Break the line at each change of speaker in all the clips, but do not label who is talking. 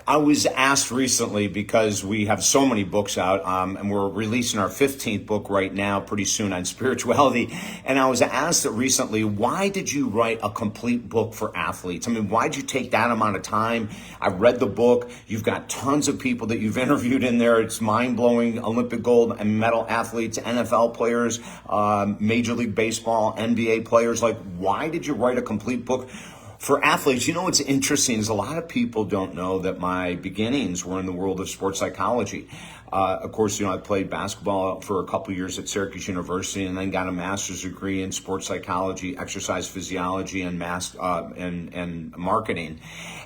I was asked recently because we have so many books out, and we're releasing our 15th book right now, pretty soon, on spirituality. And I was asked recently, why did you write a complete book for athletes? I mean, why did you take that amount of time? I read the book. You've got tons of people that you've interviewed in there. It's mind-blowing. Olympic gold and medal athletes, NFL players, Major League Baseball, NBA players. Like, why did you write a complete book for athletes? You know, what's interesting is a lot of people don't know that my beginnings were in the world of sports psychology. Of course, you know, I played basketball for a couple years at Syracuse University, and then got a master's degree in sports psychology, exercise physiology, and and marketing.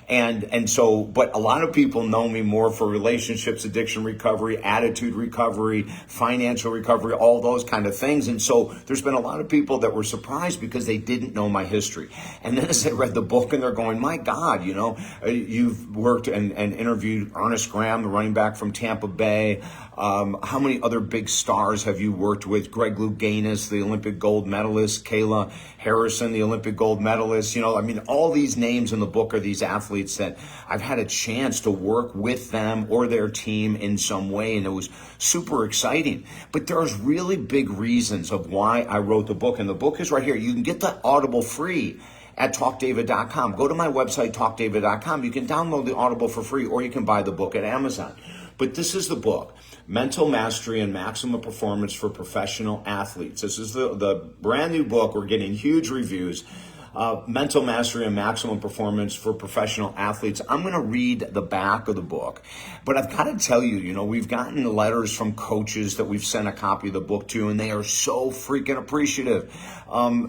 And so, but a lot of people know me more for relationships, addiction recovery, attitude recovery, financial recovery, all those kind of things. And so there's been a lot of people that were surprised because they didn't know my history. And then as they read the book, and they're going, my God, you know, you've worked and interviewed Ernest Graham, the running back from Tampa Bay. How many other big stars have you worked with? Greg Louganis, the Olympic gold medalist, Kayla Harrison, the Olympic gold medalist. You know, I mean, all these names in the book are these athletes that I've had a chance to work with them or their team in some way, and it was super exciting. But there's really big reasons of why I wrote the book, and the book is right here. You can get the Audible free at talkdavid.com. Go to my website, talkdavid.com. You can download the Audible for free, or you can buy the book at Amazon. But this is the book, Mental Mastery and Maximum Performance for Professional Athletes. This is the brand new book. We're getting huge reviews. Mental Mastery and Maximum Performance for Professional Athletes. I'm going to read the back of the book, but I've got to tell you, you know, we've gotten letters from coaches that we've sent a copy of the book to, and they are so freaking appreciative.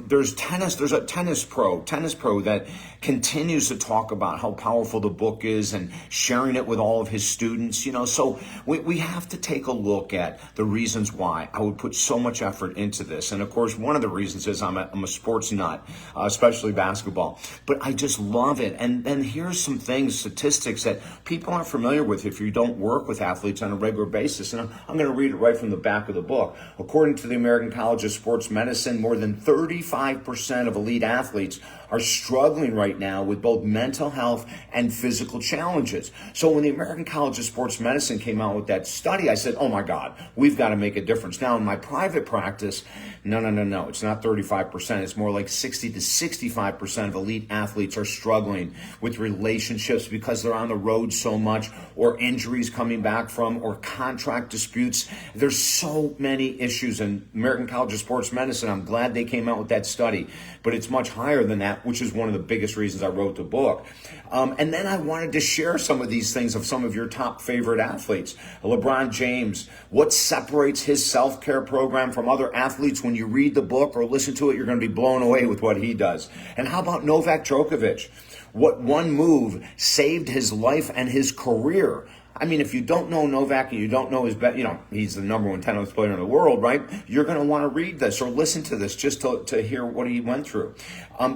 There's a tennis pro that continues to talk about how powerful the book is and sharing it with all of his students, you know. So we have to take a look at the reasons why I would put so much effort into this. And of course, one of the reasons is I'm a sports nut, especially basketball, but I just love it. And here's some things, statistics that people aren't familiar with if you don't work with athletes on a regular basis. And I'm going to read it right from the back of the book. According to the American College of Sports Medicine, more than 35% of elite athletes are struggling right now with both mental health and physical challenges. So when the American College of Sports Medicine came out with that study, I said, oh my God, we've got to make a difference. Now in my private practice, no. It's not 35%. It's more like 60 to 65% of elite athletes are struggling with relationships because they're on the road so much, or injuries coming back from, or contract disputes. There's so many issues in American College of Sports Medicine. I'm glad they came out with that study, but it's much higher than that, which is one of the biggest reasons I wrote the book. And then I wanted to share some of these things of some of your top favorite athletes. LeBron James, what separates his self-care program from other athletes? When you read the book or listen to it, you're going to be blown away with what he does. And how about Novak Djokovic? What one move saved his life and his career? I mean, if you don't know Novak and you don't know he's the number one tennis player in the world, right? You're going to want to read this or listen to this just to hear what he went through.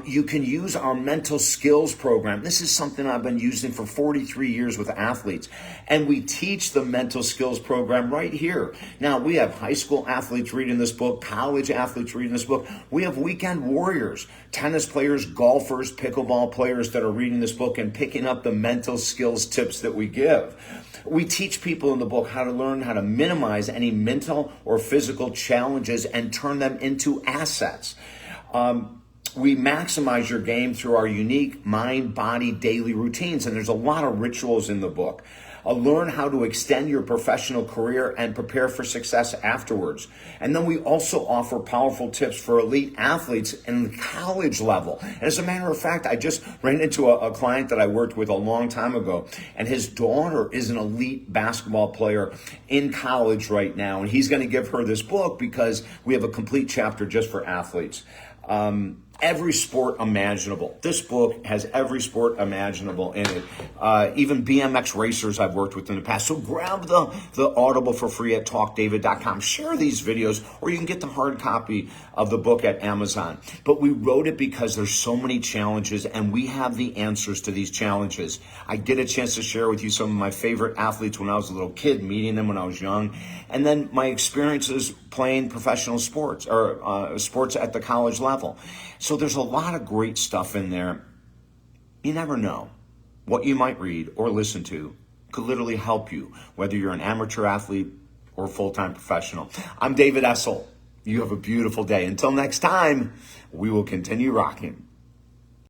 You can use our mental skills program. This is something I've been using for 43 years with athletes. And we teach the mental skills program right here. Now, we have high school athletes reading this book, college athletes reading this book. We have weekend warriors, tennis players, golfers, pickleball players that are reading this book and picking up the mental skills tips that we give. We teach people in the book how to learn how to minimize any mental or physical challenges and turn them into assets. We maximize your game through our unique mind-body daily routines, and there's a lot of rituals in the book. Learn how to extend your professional career and prepare for success afterwards. And then we also offer powerful tips for elite athletes in the college level. And as a matter of fact, I just ran into a client that I worked with a long time ago, and his daughter is an elite basketball player in college right now. And he's going to give her this book because we have a complete chapter just for athletes. Every sport imaginable. This book has every sport imaginable in it. Even BMX racers I've worked with in the past. So grab the Audible for free at talkdavid.com. Share these videos, or you can get the hard copy of the book at Amazon. But we wrote it because there's so many challenges, and we have the answers to these challenges. I get a chance to share with you some of my favorite athletes when I was a little kid, meeting them when I was young, and then my experiences playing professional sports or sports at the college level. So there's a lot of great stuff in there. You never know what you might read or listen to could literally help you, whether you're an amateur athlete or a full-time professional. I'm David Essel. You have a beautiful day. Until next time, we will continue rocking.